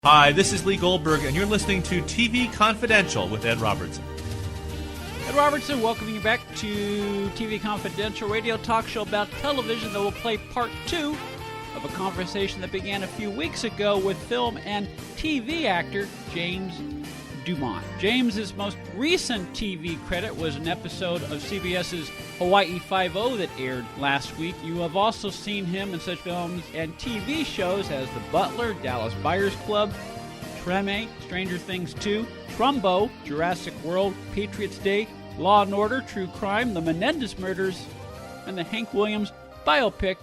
Hi, this is Lee Goldberg, and you're listening to TV Confidential with Ed Robertson. Ed Robertson, welcoming you back to TV Confidential, radio talk show about television that will play part 2 of a conversation that began a few weeks ago with film and TV actor James DuMont. James's most recent TV credit was an episode of CBS's Hawaii Five-0 that aired last week. You have also seen him in such films and TV shows as The Butler, Dallas Buyers Club, Treme, Stranger Things 2, Trumbo, Jurassic World, Patriots Day, Law & Order, True Crime, The Menendez Murders, and the Hank Williams biopic,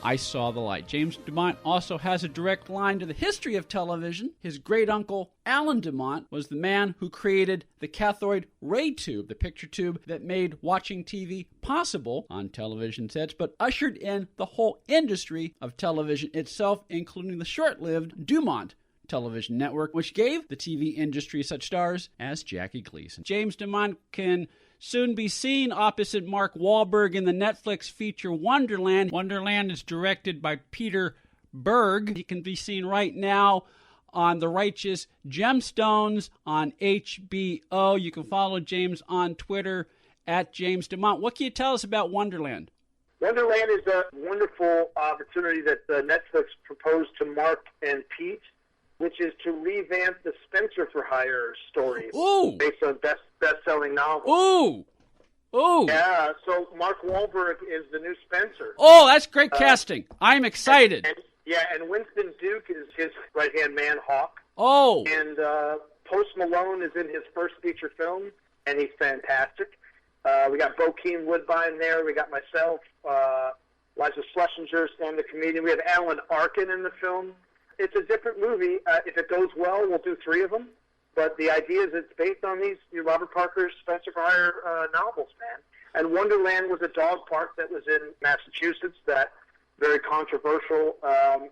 I Saw the Light. James DuMont also has a direct line to the history of television. His great-uncle, Alan DuMont, was the man who created the cathode ray tube, the picture tube that made watching TV possible on television sets, but ushered in the whole industry of television itself, including the short-lived DuMont television network, which gave the TV industry such stars as Jackie Gleason. James DuMont can soon be seen opposite Mark Wahlberg in the Netflix feature Wonderland. Wonderland is directed by Peter Berg. He can be seen right now on The Righteous Gemstones on HBO. You can follow James on Twitter at James DuMont. What can you tell us about Wonderland? Wonderland is a wonderful opportunity that Netflix proposed to Mark and Pete, which is to revamp the Spenser for Hire story based on best-selling novels. Ooh! Yeah, so Mark Wahlberg is the new Spenser. Oh, that's great casting. I'm excited. And Winston Duke is his right-hand man, Hawk. Oh! And Post Malone is in his first feature film, and he's fantastic. We got Bokeem Woodbine there. We got myself, Liza Schlesinger, stand-up comedian. We have Alan Arkin in the film. It's a different movie. If it goes well, we'll do 3 of them. But the idea is it's based on these Robert Parker's Spenser for Hire novels, man. And Wonderland was a dog park that was in Massachusetts, that very controversial,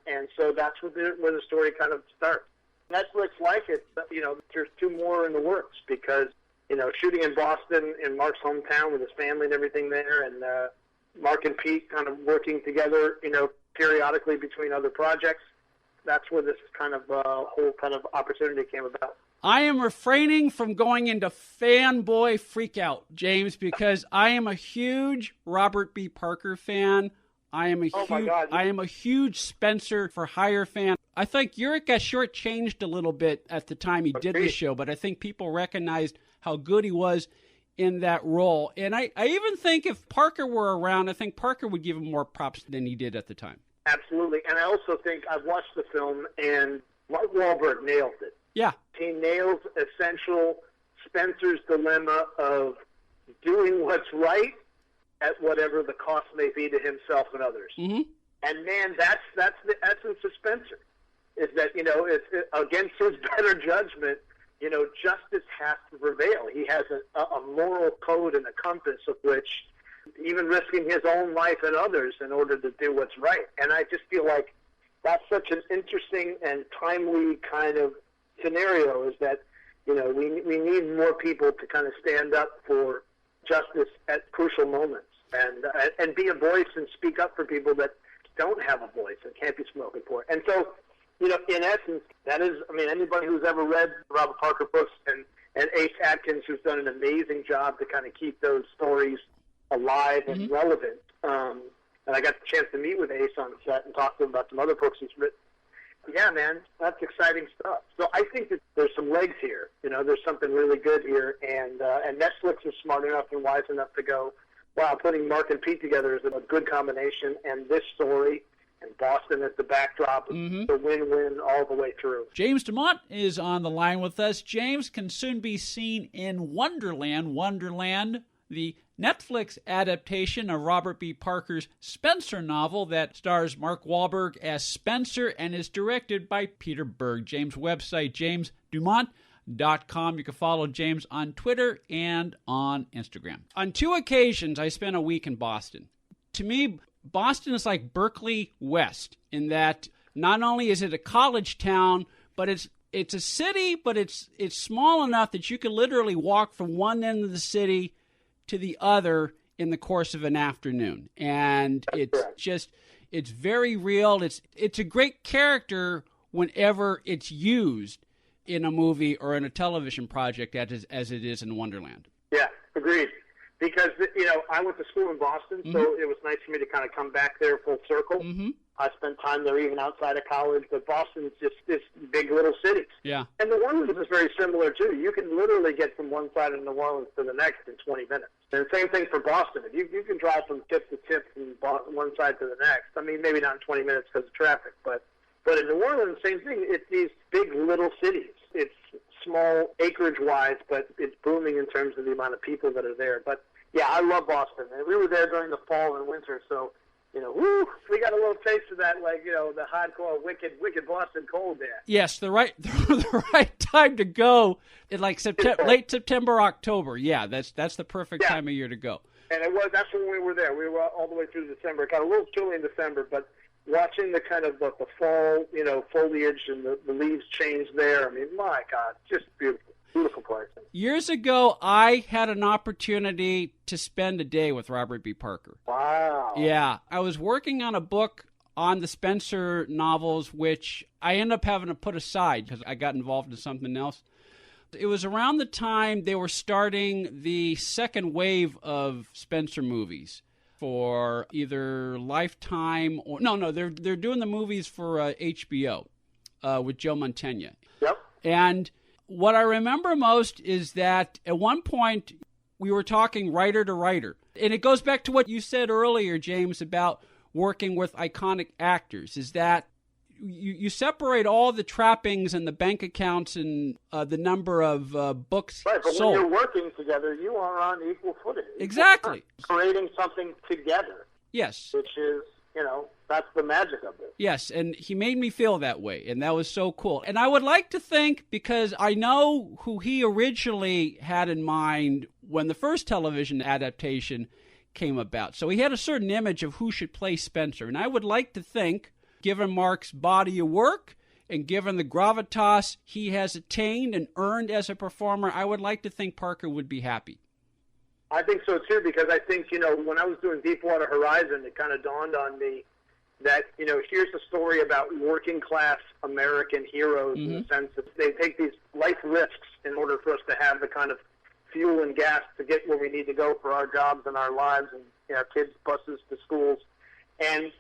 and so that's where the story kind of starts. Netflix like it, there's 2 more in the works because, shooting in Boston, in Mark's hometown with his family and everything there, and Mark and Pete kind of working together, periodically between other projects. That's where this kind of whole kind of opportunity came about. I am refraining from going into fanboy freakout, James, because I am a huge Robert B. Parker fan. I am a huge Spenser for Hire fan. I think Urich got shortchanged a little bit at the time he did the show, but I think people recognized how good he was in that role. And I even think if Parker were around, I think Parker would give him more props than he did at the time. Absolutely. And I also think I've watched the film, and Mark Wahlberg nails it. Yeah. He nails essential Spenser's dilemma of doing what's right at whatever the cost may be to himself and others. Mm-hmm. And, man, that's the essence of Spenser, is that, it's against his better judgment, justice has to prevail. He has a moral code and a compass of which, even risking his own life and others in order to do what's right. And I just feel like that's such an interesting and timely kind of scenario, is that, we need more people to kind of stand up for justice at crucial moments and be a voice and speak up for people that don't have a voice and can't be spoken for. And so, in essence, that is, anybody who's ever read Robert Parker books and Ace Atkins, who's done an amazing job to kind of keep those stories alive and relevant. And I got the chance to meet with Ace on set and talk to him about some other books he's written. Yeah, man, that's exciting stuff. So I think that there's some legs here. There's something really good here. And Netflix is smart enough and wise enough to go, wow, putting Mark and Pete together is a good combination. And this story and Boston as the backdrop, the win-win all the way through. James DuMont is on the line with us. James can soon be seen in Wonderland, the Netflix adaptation of Robert B. Parker's Spenser novel that stars Mark Wahlberg as Spenser and is directed by Peter Berg. James' website, jamesdumont.com. You can follow James on Twitter and on Instagram. On 2 occasions, I spent a week in Boston. To me, Boston is like Berkeley West in that not only is it a college town, but it's a city, but it's small enough that you can literally walk from one end of the city to the other in the course of an afternoon. And it's very real. It's a great character whenever it's used in a movie or in a television project as it is in Wonderland. Yeah, agreed. Because, you know, I went to school in Boston, so it was nice for me to kind of come back there full circle. I spent time there even outside of college, but Boston's just this big little city. Yeah. And New Orleans is very similar, too. You can literally get from one side of New Orleans to the next in 20 minutes. And same thing for Boston. If you can drive from tip to tip from one side to the next. I mean, maybe not in 20 minutes because of traffic, but in New Orleans, same thing. It's these big little cities. It's small acreage-wise, but it's booming in terms of the amount of people that are there. But yeah, I love Boston. And we were there during the fall and winter, so, you know, we got a little taste of that, like, you know, the hardcore, wicked Boston cold there. Yes, the right time to go in like late September, October. Yeah, that's the perfect time of year to go. And that's when we were there. We were all the way through December. It got a little chilly in December, but watching the kind of the fall, you know, foliage and the leaves change there, I mean, my God, just beautiful. Beautiful place. Years ago, I had an opportunity to spend a day with Robert B. Parker. Wow. Yeah. I was working on a book on the Spenser novels, which I ended up having to put aside because I got involved in something else. It was around the time they were starting the second wave of Spenser movies for either Lifetime or... No, they're doing the movies for HBO with Joe Mantegna. Yep. And what I remember most is that at one point we were talking writer to writer. And it goes back to what you said earlier, James, about working with iconic actors, is that you separate all the trappings and the bank accounts and the number of books right, but sold. when you're working together, you are on equal footing. Exactly. Creating something together. Yes. Which is, you know, that's the magic of it. Yes, and he made me feel that way, and that was so cool. And I would like to think, because I know who he originally had in mind when the first television adaptation came about. So he had a certain image of who should play Spenser. And I would like to think, given Mark's body of work and given the gravitas he has attained and earned as a performer, I would like to think Parker would be happy. I think so, too, because I think, you know, when I was doing Deepwater Horizon, it kind of dawned on me that, you know, here's a story about working-class American heroes in the sense that they take these life risks in order for us to have the kind of fuel and gas to get where we need to go for our jobs and our lives and, you know, kids' buses to schools. And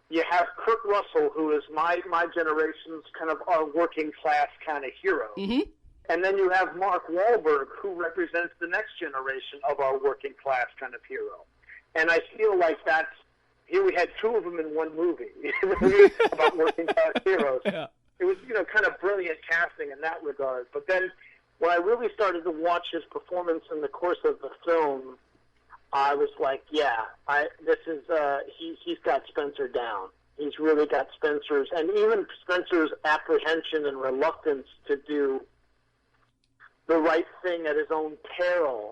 you have Kurt Russell, who is my generation's kind of our working-class kind of hero. Mm-hmm. And then you have Mark Wahlberg, who represents the next generation of our working-class kind of hero. And I feel like that's, here we had two of them in one movie about working-class heroes. Yeah. It was, you know, kind of brilliant casting in that regard. But then when I really started to watch his performance in the course of the film, I was like, yeah, he's got Spenser down. He's really got Spenser's, and even Spenser's apprehension and reluctance to do the right thing at his own peril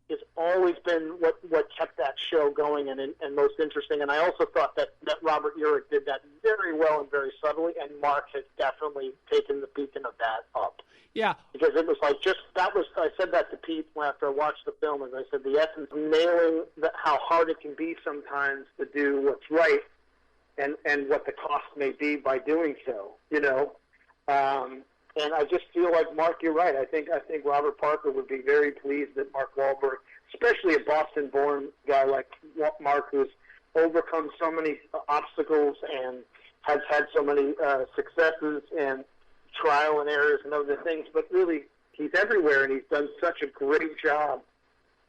has always been what kept that show going and most interesting. And I also thought that Robert Urich did that very well and very subtly, and Mark has definitely taken the beacon of that up. Yeah. Because it was like I said that to Pete after I watched the film, and I said the essence of nailing how hard it can be sometimes to do what's right and what the cost may be by doing so, you know. And I just feel like, Mark, you're right. I think Robert Parker would be very pleased that Mark Wahlberg, especially a Boston-born guy like Mark, who's overcome so many obstacles and has had so many successes and trial and errors and other things, but really he's everywhere, and he's done such a great job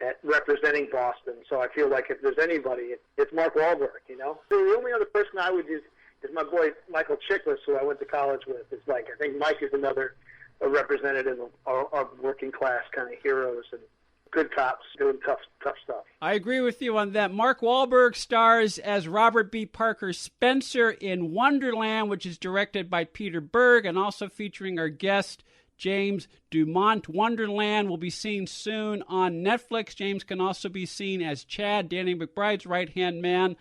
at representing Boston. So I feel like if there's anybody, it's Mark Wahlberg, you know. So the only other person I would use is my boy Michael Chiklis, who I went to college with. It's like, I think Mike is another representative of working class kind of heroes and good cops doing tough stuff. I agree with you on that. Mark Wahlberg stars as Robert B. Parker Spenser in Wonderland, which is directed by Peter Berg and also featuring our guest James DuMont. Wonderland will be seen soon on Netflix. James can also be seen as Chad, Danny McBride's right-hand man,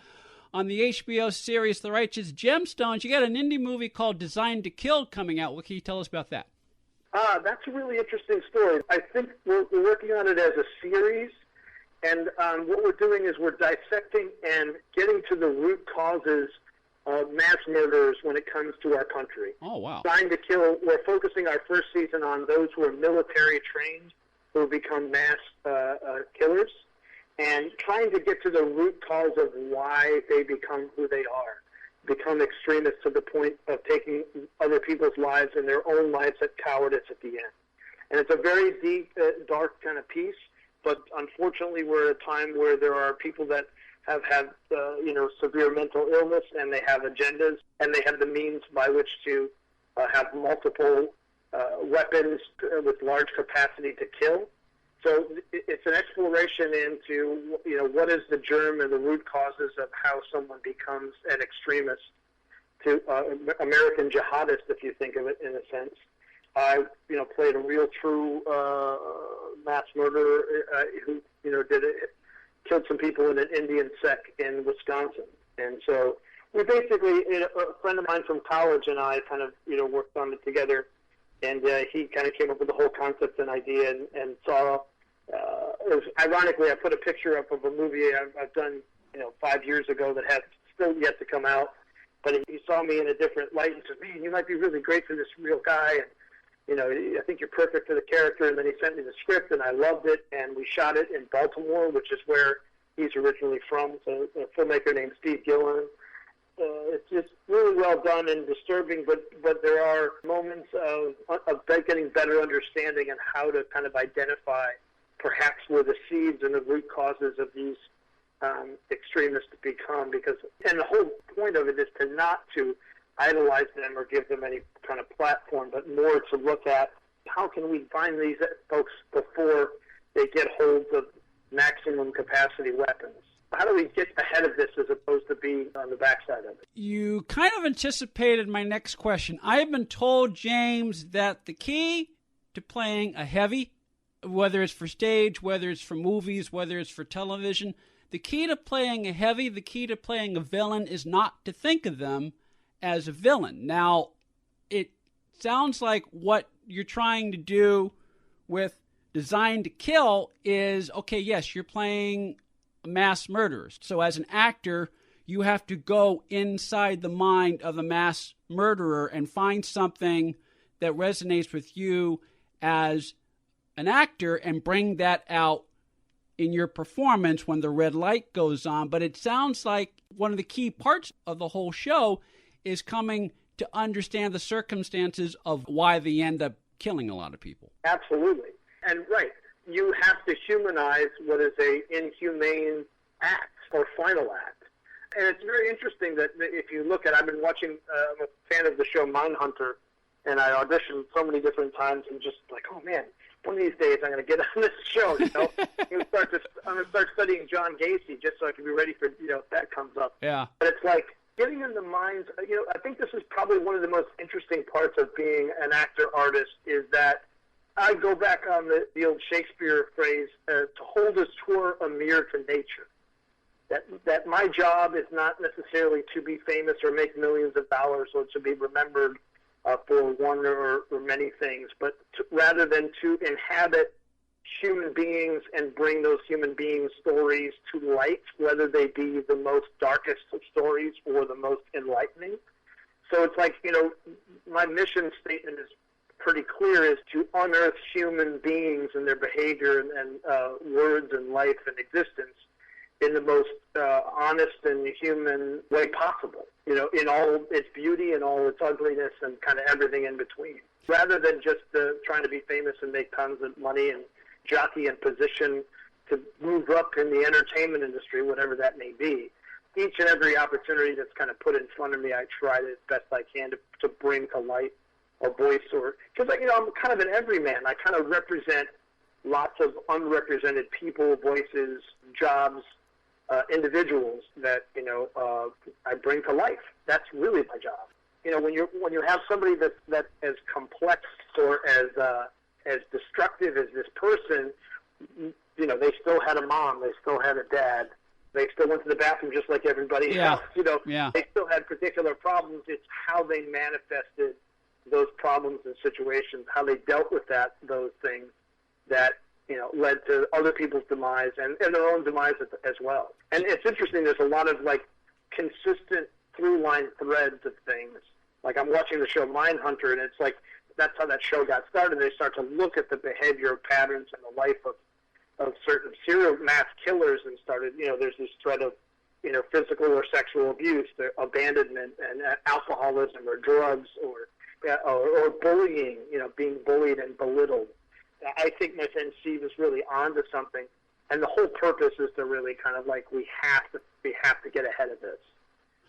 on the HBO series The Righteous Gemstones. You got an indie movie called Designed to Kill coming out. What can you tell us about that? That's a really interesting story. I think we're working on it as a series, and what we're doing is we're dissecting and getting to the root causes mass murderers when it comes to our country. Oh, wow. Trying to kill. We're focusing our first season on those who are military trained, who have become mass killers, and trying to get to the root cause of why they become who they are, become extremists to the point of taking other people's lives and their own lives at cowardice at the end. And it's a very deep, dark kind of piece, but unfortunately we're at a time where there are people that have had, severe mental illness, and they have agendas, and they have the means by which to have multiple weapons with large capacity to kill. So it's an exploration into, what is the germ and the root causes of how someone becomes an extremist, to American jihadist, if you think of it in a sense. I, played a real true mass murderer who, killed some people in an Indian sect in Wisconsin. And so we basically, a friend of mine from college and I kind of, worked on it together. And he kind of came up with the whole concept and idea and saw, ironically, I put a picture up of a movie I've done, 5 years ago that has still yet to come out. But he saw me in a different light and said, man, you might be really great for this real guy. And, I think you're perfect for the character. And then he sent me the script, and I loved it. And we shot it in Baltimore, which is where he's originally from. So a filmmaker named Steve Gillen. It's just really well done and disturbing, but there are moments of getting better understanding on how to kind of identify perhaps where the seeds and the root causes of these extremists become. And the whole point of it is not to idolize them or give them any kind of platform, but more to look at how can we find these folks before they get hold of maximum capacity weapons. How do we get ahead of this as opposed to being on the backside of it? You kind of anticipated my next question. I have been told, James, that the key to playing a heavy, whether it's for stage, whether it's for movies, whether it's for television, the key to playing a heavy, the key to playing a villain is not to think of them as a villain. Now, it sounds like what you're trying to do with Design to Kill is, okay, yes, you're playing mass murderers. So as an actor, you have to go inside the mind of a mass murderer and find something that resonates with you as an actor and bring that out in your performance when the red light goes on. But it sounds like one of the key parts of the whole show is coming to understand the circumstances of why they end up killing a lot of people. Absolutely. And right, you have to humanize what is a inhumane act or final act. And it's very interesting that if you look at, I've been watching, I'm a fan of the show Mindhunter, and I auditioned so many different times and just like, oh man, one of these days I'm going to get on this show, I'm going to start studying John Gacy just so I can be ready for, if that comes up. Yeah. But it's like getting in the minds, I think this is probably one of the most interesting parts of being an actor-artist is that I go back on the old Shakespeare phrase, to hold as 'twere a mirror to nature. That my job is not necessarily to be famous or make millions of dollars or to be remembered for one or many things, but rather than to inhabit human beings and bring those human beings' stories to light, whether they be the most darkest of stories or the most enlightening. So it's like, my mission statement is pretty clear, is to unearth human beings and their behavior and words and life and existence in the most honest and human way possible, in all its beauty and all its ugliness and kind of everything in between. Rather than just trying to be famous and make tons of money and jockey and position to move up in the entertainment industry, whatever that may be. Each and every opportunity that's kind of put in front of me, I try as best I can to bring to light or voice, or because I'm kind of an everyman. I kind of represent lots of unrepresented people, voices, jobs, individuals that I bring to life. That's really my job. When you have somebody that as complex or as destructive as this person, they still had a mom, they still had a dad, they still went to the bathroom just like everybody else. They still had particular problems. It's how they manifested those problems and situations, how they dealt with those things that led to other people's demise and their own demise as well. And it's interesting. There's a lot of consistent through line threads of things. Like I'm watching the show Mindhunter, and it's like that's how that show got started. They start to look at the behavioral patterns and the life of certain serial mass killers, and started, there's this thread of, physical or sexual abuse, abandonment, and alcoholism or drugs or bullying, being bullied and belittled. I think my friend Steve is really onto something, and the whole purpose is to really kind of like we have to get ahead of this.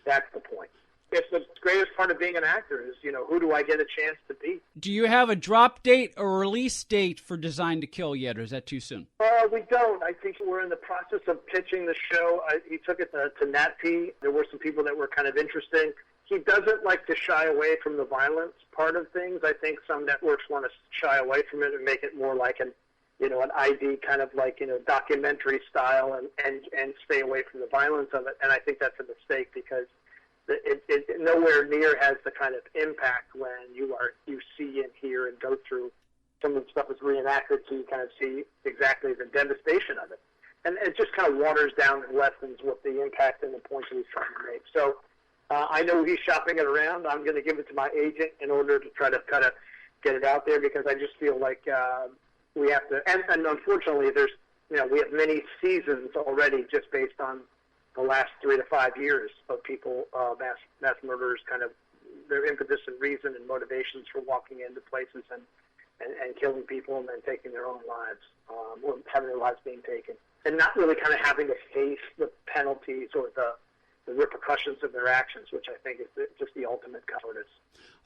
That's the point. It's the greatest part of being an actor is, who do I get a chance to be? Do you have a drop date or release date for Designed to Kill yet, or is that too soon? We don't. I think we're in the process of pitching the show. He took it to NatP. There were some people that were kind of interesting. He doesn't like to shy away from the violence part of things. I think some networks want to shy away from it and make it more like an ID kind of like, documentary style and stay away from the violence of it. And I think that's a mistake because it nowhere near has the kind of impact when you see and hear and go through some of the stuff that's reenacted, so you kind of see exactly the devastation of it. And it just kind of waters down and lessens what the impact and the points that he's trying to make. So I know he's shopping it around. I'm going to give it to my agent in order to try to kind of get it out there, because I just feel like we have to, and unfortunately we have many seasons already just based on the last 3 to 5 years of people, mass murderers, kind of their impetus and reason and motivations for walking into places and killing people and then taking their own lives, or having their lives being taken, and not really kind of having to face the penalties or the repercussions of their actions, which I think is just the ultimate cowardice.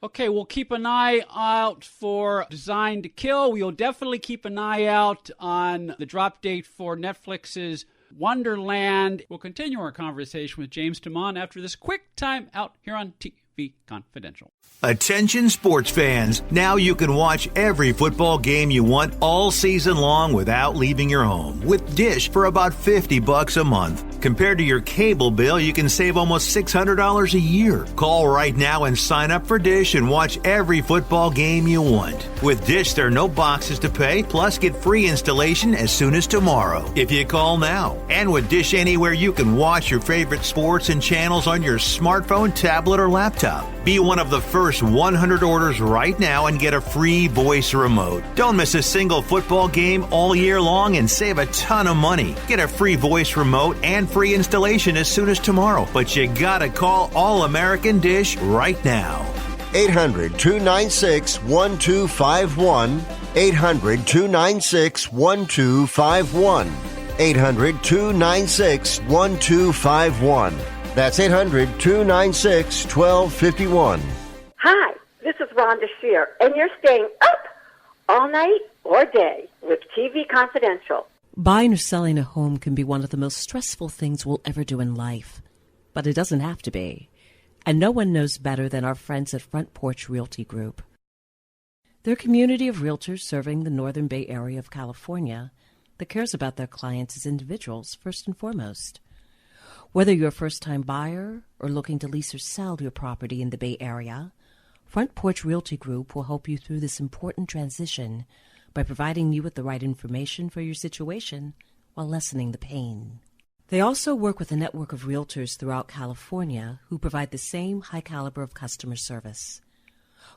Okay, we'll keep an eye out for Designed to Kill. We'll definitely keep an eye out on the drop date for Netflix's Wonderland. We'll continue our conversation with James DuMont after this quick time out here on TV Confidential. Attention sports fans, now you can watch every football game you want all season long without leaving your home with Dish for about $50 a month. Compared to your cable bill, you can save almost $600 a year. Call right now and sign up for Dish and watch every football game you want. With Dish, there are no boxes to pay, plus get free installation as soon as tomorrow if you call now. And with Dish Anywhere, you can watch your favorite sports and channels on your smartphone, tablet, or laptop. Be one of the first 100 orders right now and get a free voice remote. Don't miss a single football game all year long and save a ton of money. Get a free voice remote and free installation as soon as tomorrow. But you gotta call All American Dish right now. 800-296-1251. 800-296-1251. 800-296-1251. That's 800-296-1251. Hi, this is Rhonda Shear, and you're staying up all night or day with TV Confidential. Buying or selling a home can be one of the most stressful things we'll ever do in life, but it doesn't have to be. And no one knows better than our friends at Front Porch Realty Group. They're a community of realtors serving the Northern Bay Area of California that cares about their clients as individuals first and foremost. Whether you're a first-time buyer or looking to lease or sell your property in the Bay Area, Front Porch Realty Group will help you through this important transition by providing you with the right information for your situation while lessening the pain. They also work with a network of realtors throughout California who provide the same high caliber of customer service.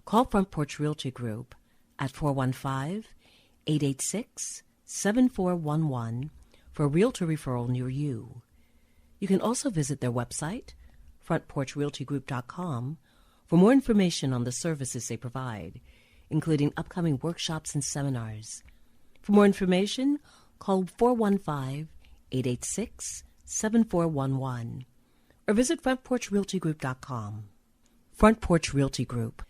Call Front Porch Realty Group at 415-886-7411 for a realtor referral near you. You can also visit their website, frontporchrealtygroup.com, for more information on the services they provide, including upcoming workshops and seminars. For more information, call 415-886-7411 or visit frontporchrealtygroup.com. Front Porch Realty Group.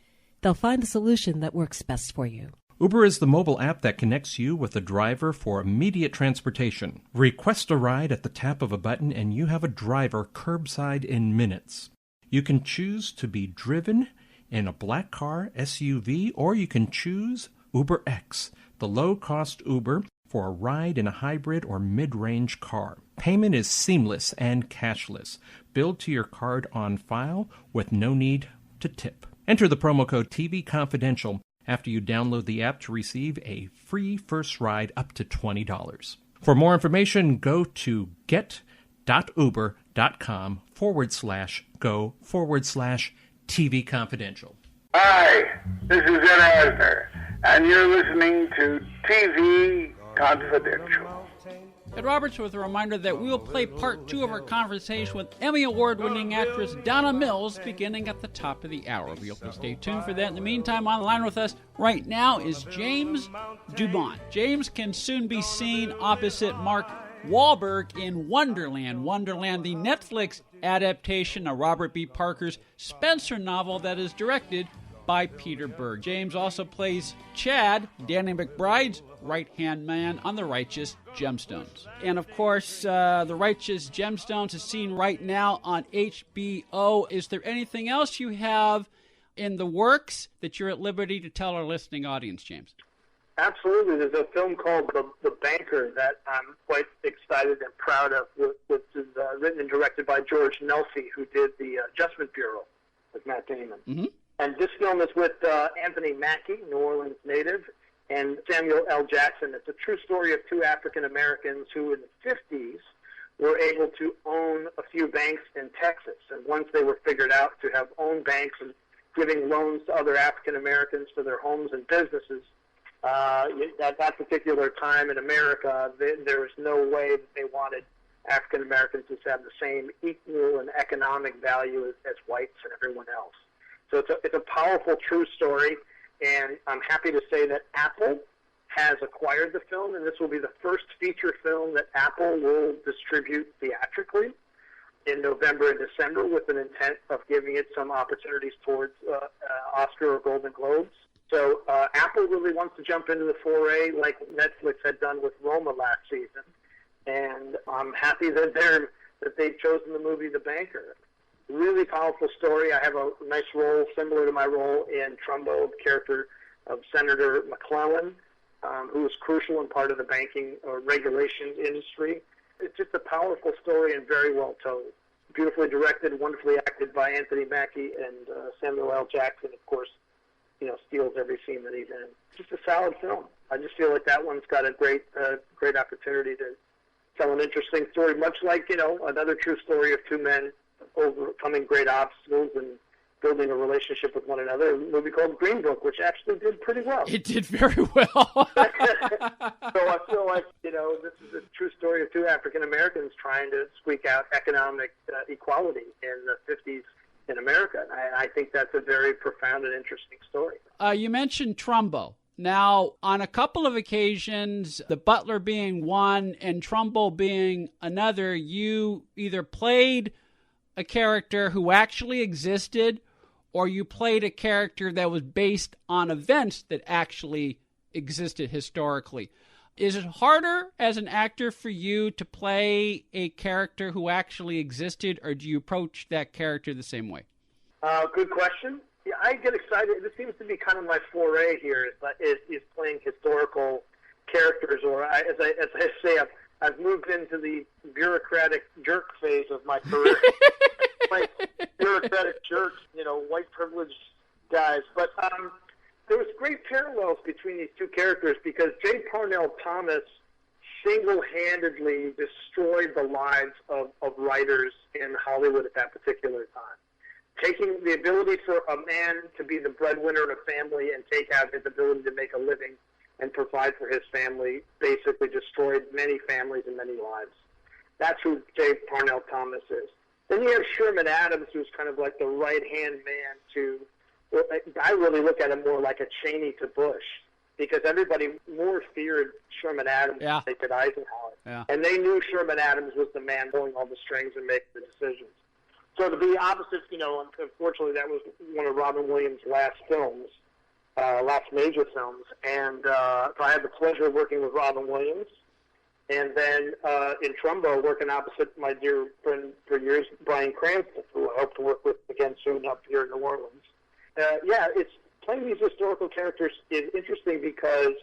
They'll find the solution that works best for you. Uber is the mobile app that connects you with a driver for immediate transportation. Request a ride at the tap of a button and you have a driver curbside in minutes. You can choose to be driven in a black car, SUV, or you can choose UberX, the low-cost Uber, for a ride in a hybrid or mid-range car. Payment is seamless and cashless, billed to your card on file with no need to tip. Enter the promo code TV Confidential after you download the app to receive a free first ride up to $20. For more information, go to get.uber.com. patreon.com/go/TV Confidential. Hi, this is Ed Asner, and you're listening to TV Confidential. Ed Roberts with a reminder that we will play part 2 of our conversation with Emmy Award-winning actress Donna Mills beginning at the top of the hour. We hope you'll stay tuned for that. In the meantime, on the line with us right now is James DuMont. James can soon be seen opposite Mark Wahlberg in Wonderland. Wonderland, the Netflix adaptation of Robert B. Parker's Spenser novel that is directed by Peter Berg. James also plays Chad, Danny McBride's right-hand man on The Righteous Gemstones. And of course, The Righteous Gemstones is seen right now on HBO. Is there anything else you have in the works that you're at liberty to tell our listening audience, James? Absolutely. There's a film called The Banker that I'm quite excited and proud of, which is written and directed by George Nelsey, who did The Adjustment Bureau with Matt Damon. Mm-hmm. And this film is with Anthony Mackie, New Orleans native, and Samuel L. Jackson. It's a true story of two African Americans who in the 50s were able to own a few banks in Texas. And once they were figured out to have owned banks and giving loans to other African Americans for their homes and businesses, at that particular time in America, there was no way that they wanted African Americans to have the same equal and economic value as whites and everyone else. So it's a powerful, true story, and I'm happy to say that Apple has acquired the film, and this will be the first feature film that Apple will distribute theatrically in November and December with an intent of giving it some opportunities towards Oscar or Golden Globes. So Apple really wants to jump into the foray like Netflix had done with Roma last season, and I'm happy that they've chosen the movie The Banker. Really powerful story. I have a nice role similar to my role in Trumbo, the character of Senator McClellan, who was crucial and part of the banking or regulation industry. It's just a powerful story and very well told. Beautifully directed, wonderfully acted by Anthony Mackie, and Samuel L. Jackson, of course, steals every scene that he's in. Just a solid film. I just feel like that one's got a great opportunity to tell an interesting story, much like, another true story of two men overcoming great obstacles and building a relationship with one another. A movie called Green Book, which actually did pretty well. It did very well. So I feel like, this is a true story of two African Americans trying to squeak out economic equality in the 50s in America. And I think that's a very profound and interesting story. You mentioned Trumbo. Now, on a couple of occasions, the Butler being one and Trumbo being another, you either played a character who actually existed, or you played a character that was based on events that actually existed historically. Is it harder as an actor for you to play a character who actually existed, or do you approach that character the same way? Good question. Yeah, I get excited. This seems to be kind of my foray here, is playing historical characters, or as I say, I've moved into the bureaucratic jerk phase of my career. Like bureaucratic jerks, white privileged guys. But there was great parallels between these two characters because J. Parnell Thomas single-handedly destroyed the lives of writers in Hollywood at that particular time. Taking the ability for a man to be the breadwinner in a family and take out his ability to make a living and provide for his family basically destroyed many families and many lives. That's who J. Parnell Thomas is. Then you have Sherman Adams, who's kind of like the right-hand man to, I really look at him more like a Cheney to Bush, because everybody more feared Sherman Adams than they did Eisenhower. Yeah. And they knew Sherman Adams was the man pulling all the strings and making the decisions. So to be opposite, unfortunately that was one of Robin Williams' last films, last major films. And so I had the pleasure of working with Robin Williams. And then in Trumbo, working opposite my dear friend for years, Bryan Cranston, who I hope to work with again soon up here in New Orleans. It's playing these historical characters is interesting because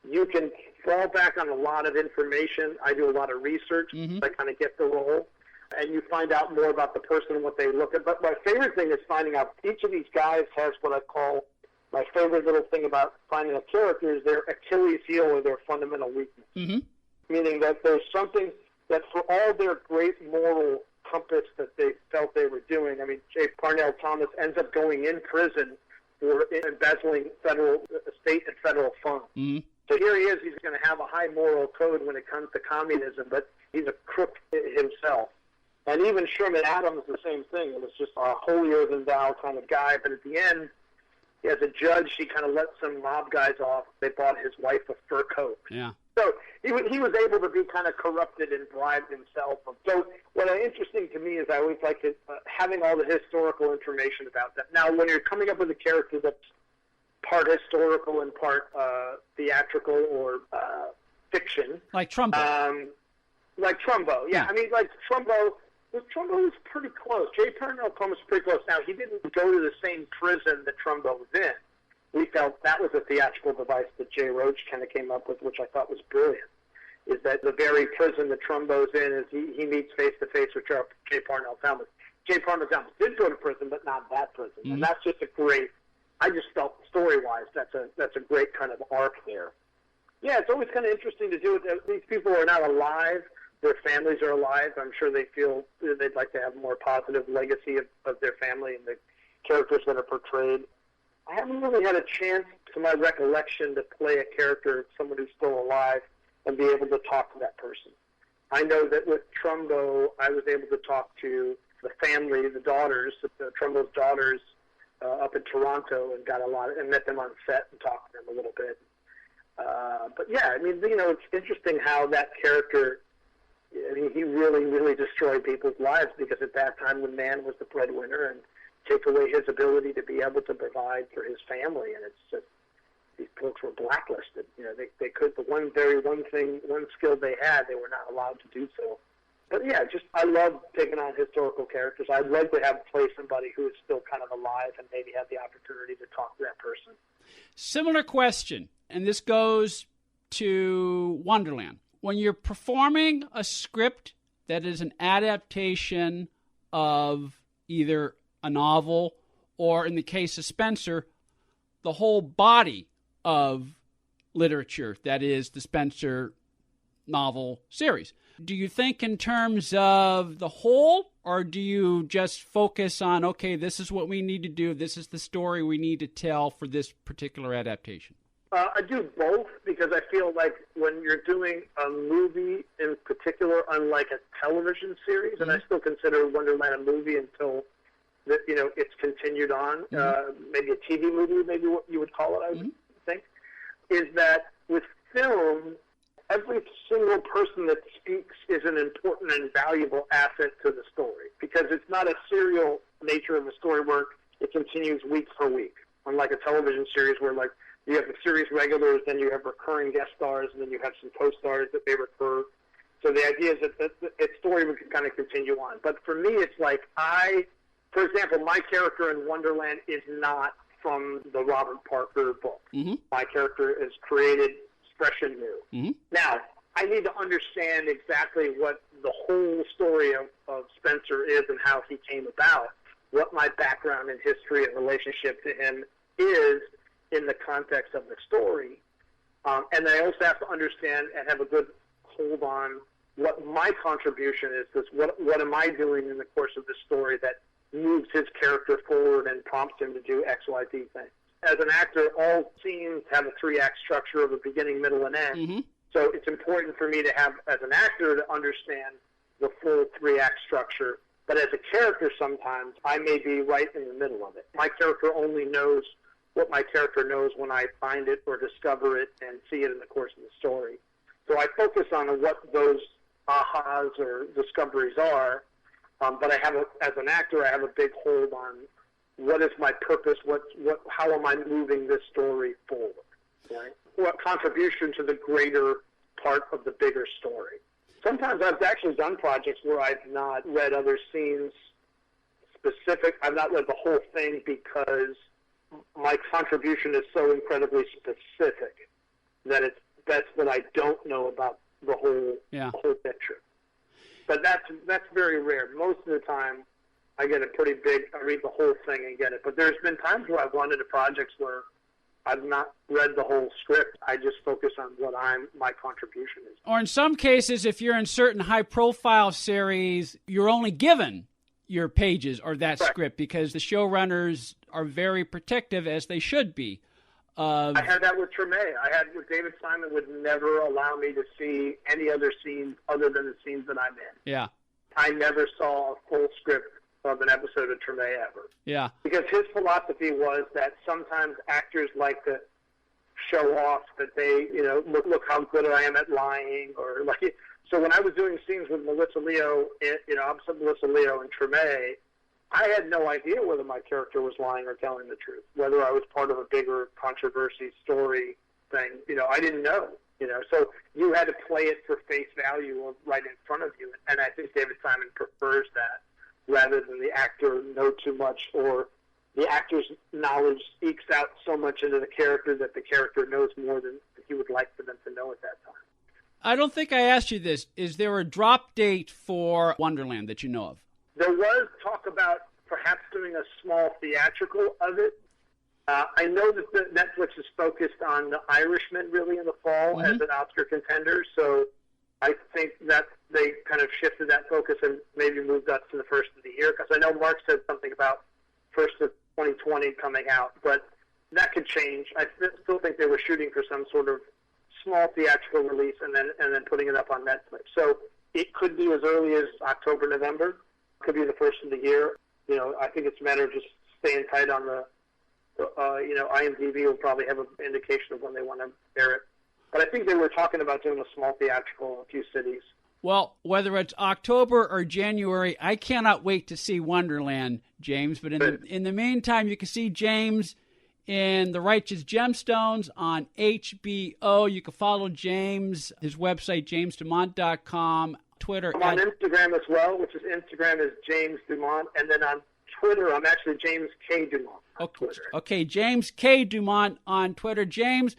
you can fall back on a lot of information. I do a lot of research. I kind of get the role. And you find out more about the person and what they look at. But my favorite thing is finding out each of these guys has what I call my favorite little thing about finding a character is their Achilles heel or their fundamental weakness. Meaning that there's something that for all their great moral compass that they felt they were doing. I mean, J. Parnell Thomas ends up going in prison for embezzling state and federal funds. Mm-hmm. So here he is. He's going to have a high moral code when it comes to communism, but he's a crook himself. And even Sherman Adams, the same thing. It was just a holier-than-thou kind of guy. But at the end, as a judge, he kind of let some mob guys off. They bought his wife a fur coat. Yeah. So he was able to be kind of corrupted and bribed himself. So what is interesting to me is I always like having all the historical information about that. Now, when you're coming up with a character that's part historical and part theatrical or fiction. Like Trumbo. Like Trumbo, yeah. I mean, like Trumbo was pretty close. J. Parnell Thomas was pretty close. Now, he didn't go to the same prison that Trumbo was in. We felt that was a theatrical device that Jay Roach kind of came up with, which I thought was brilliant, is that the very prison that Trumbo's in is he meets face-to-face with J. Parnell Thomas. J. Parnell Thomas did go to prison, but not that prison. Mm-hmm. And that's just a great, I just felt story-wise, that's a great kind of arc there. Yeah, it's always kind of interesting to do it. These people are not alive. Their families are alive. I'm sure they feel they'd like to have a more positive legacy of their family and the characters that are portrayed. I haven't really had a chance, to my recollection, to play a character, someone who's still alive, and be able to talk to that person. I know that with Trumbo, I was able to talk to the family, the daughters, Trumbo's daughters, up in Toronto, and met them on set and talked to them a little bit. But yeah, I mean, it's interesting how that character, I mean, he really, really destroyed people's lives because at that time the man was the breadwinner and take away his ability to be able to provide for his family. And it's just, these folks were blacklisted. They could, the one skill they had, they were not allowed to do so. But yeah, I love taking on historical characters. I'd like to play somebody who is still kind of alive and maybe have the opportunity to talk to that person. Similar question, and this goes to Wonderland. When you're performing a script that is an adaptation of either a novel or, in the case of Spenser, the whole body of literature that is the Spenser novel series, do you think in terms of the whole, or do you just focus on, okay, this is what we need to do, this is the story we need to tell for this particular adaptation? I do both because I feel like when you're doing a movie in particular, unlike a television series, and I still consider Wonderland a movie until it's continued on, maybe a TV movie, maybe what you would call it, I would think, is that with film, every single person that speaks is an important and valuable asset to the story because it's not a serial nature of the story where it continues week for week, unlike a television series where, like, you have the series regulars, then you have recurring guest stars, and then you have some co-stars that may recur. So the idea is that the story would kind of continue on. But for me, it's like for example, my character in Wonderland is not from the Robert Parker book. Mm-hmm. My character is created fresh and new. Mm-hmm. Now, I need to understand exactly what the whole story of Spenser is and how he came about, what my background and history and relationship to him is in the context of the story. And I also have to understand and have a good hold on what my contribution is. What am I doing in the course of the story that moves his character forward and prompts him to do X, Y, Z things. As an actor, all scenes have a 3-act structure of a beginning, middle, and end. Mm-hmm. So it's important for me to have, as an actor, to understand the full 3-act structure. But as a character, sometimes I may be right in the middle of it. My character only knows what my character knows when I find it or discover it and see it in the course of the story. So I focus on what those ahas or discoveries are. But as an actor, I have a big hold on what is my purpose, how am I moving this story forward, right? What contribution to the greater part of the bigger story. Sometimes I've actually done projects where I've not read other scenes specific. I've not read the whole thing because my contribution is so incredibly specific that it's best that I don't know about the whole picture. But that's very rare. Most of the time, I get I read the whole thing and get it. But there's been times where I've gone into projects where I've not read the whole script. I just focus on what my contribution is. Or in some cases, if you're in certain high-profile series, you're only given your pages or that script because the showrunners are very protective, as they should be. I had that with Treme. With David Simon would never allow me to see any other scenes other than the scenes that I'm in. Yeah. I never saw a full script of an episode of Treme ever. Yeah. Because his philosophy was that sometimes actors like to show off that they, look how good I am at lying, or like. So when I was doing scenes with Melissa Leo, opposite Melissa Leo and Treme, I had no idea whether my character was lying or telling the truth, whether I was part of a bigger controversy story thing. I didn't know. So you had to play it for face value right in front of you, and I think David Simon prefers that rather than the actor know too much, or the actor's knowledge ekes out so much into the character that the character knows more than he would like for them to know at that time. I don't think I asked you this. Is there a drop date for Wonderland that you know of? There was talk about perhaps doing a small theatrical of it. I know that Netflix is focused on The Irishman really in the fall as an Oscar contender, so I think that they kind of shifted that focus and maybe moved us to the first of the year, because I know Mark said something about first of 2020 coming out, but that could change. I still think they were shooting for some sort of small theatrical release and then putting it up on Netflix. So it could be as early as October, November. Could be the first of the year. I think it's a matter of just staying tight on the, IMDb will probably have an indication of when they want to air it. But I think they were talking about doing a small theatrical in a few cities. Well, whether it's October or January, I cannot wait to see Wonderland, James. But in the meantime, you can see James in The Righteous Gemstones on HBO. You can follow James, his website, jamesdumont.com, Twitter. I'm on Instagram as well, Instagram is James DuMont. And then on Twitter, I'm actually James K. DuMont on Twitter. Okay, James K. DuMont on Twitter. James,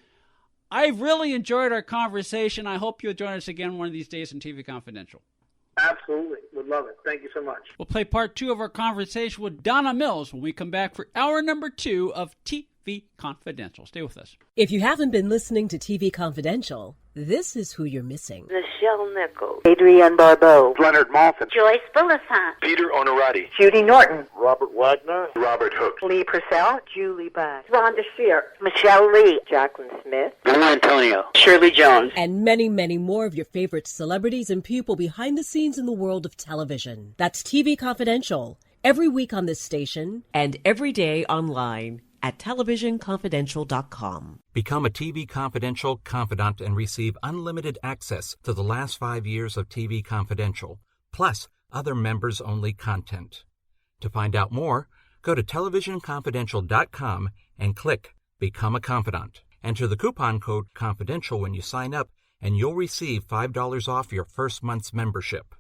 I've really enjoyed our conversation. I hope you'll join us again one of these days on TV Confidential. Absolutely. Would love it. Thank you so much. We'll play part 2 of our conversation with Donna Mills when we come back for hour number 2 of TV Confidential. Stay with us. If you haven't been listening to TV Confidential, this is who you're missing. Michelle Nichols, Adrienne Barbeau, Leonard Maltin, Joyce Bulifant, Peter Onorati, Judy Norton, Robert Wagner, Robert Hooks, Lee Purcell, Julie Bass, Rhonda Shear, Michelle Lee, Jacqueline Smith, Bill Antonio, Shirley Jones, and many, many more of your favorite celebrities and people behind the scenes in the world of television. That's TV Confidential, every week on this station and every day online at televisionconfidential.com. Become a TV Confidential confidant and receive unlimited access to the last 5 years of TV Confidential, plus other members-only content. To find out more, go to televisionconfidential.com and click Become a Confidant. Enter the coupon code CONFIDENTIAL when you sign up, and you'll receive $5 off your first month's membership.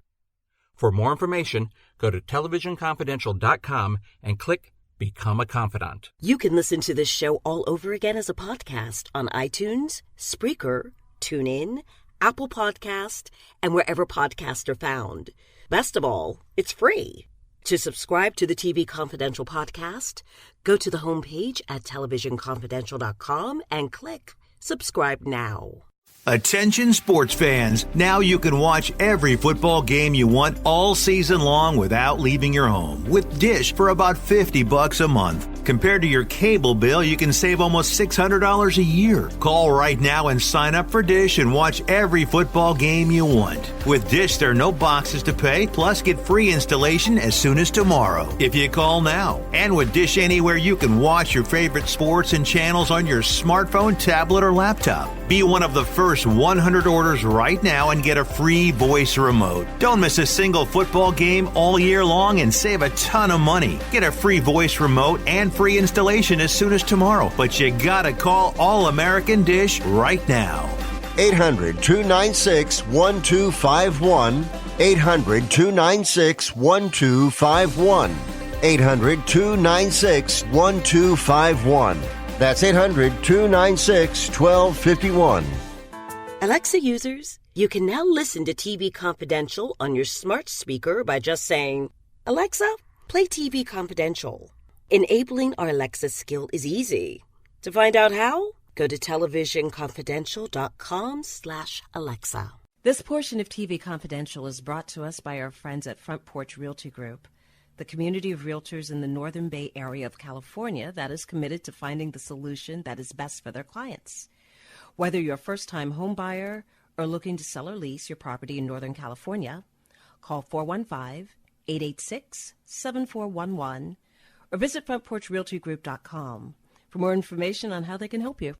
For more information, go to televisionconfidential.com and click Become a Confidant. You can listen to this show all over again as a podcast on iTunes, Spreaker, TuneIn, Apple Podcast, and wherever podcasts are found. Best of all, it's free. To subscribe to the TV Confidential podcast, go to the homepage at televisionconfidential.com and click Subscribe Now. Attention sports fans, now you can watch every football game you want all season long without leaving your home with Dish for about $50 a month. Compared to your cable bill, you can save almost $600 a year. Call right now and sign up for Dish and watch every football game you want. With Dish, there are no boxes to pay, plus get free installation as soon as tomorrow if you call now. And with Dish Anywhere, you can watch your favorite sports and channels on your smartphone, tablet, or laptop. Be one of the first 100 orders right now and get a free voice remote. Don't miss a single football game all year long and save a ton of money. Get a free voice remote and free installation as soon as tomorrow. But you gotta call All American Dish right now. 800-296-1251. 800-296-1251. 800-296-1251. That's 800-296-1251. Alexa users, you can now listen to TV Confidential on your smart speaker by just saying, Alexa, play TV Confidential. Enabling our Alexa skill is easy. To find out how, go to televisionconfidential.com/Alexa. This portion of TV Confidential is brought to us by our friends at Front Porch Realty Group, the community of realtors in the Northern Bay Area of California that is committed to finding the solution that is best for their clients. Whether you're a first-time home buyer or looking to sell or lease your property in Northern California, call 415-886-7411 or visit frontporchrealtygroup.com for more information on how they can help you.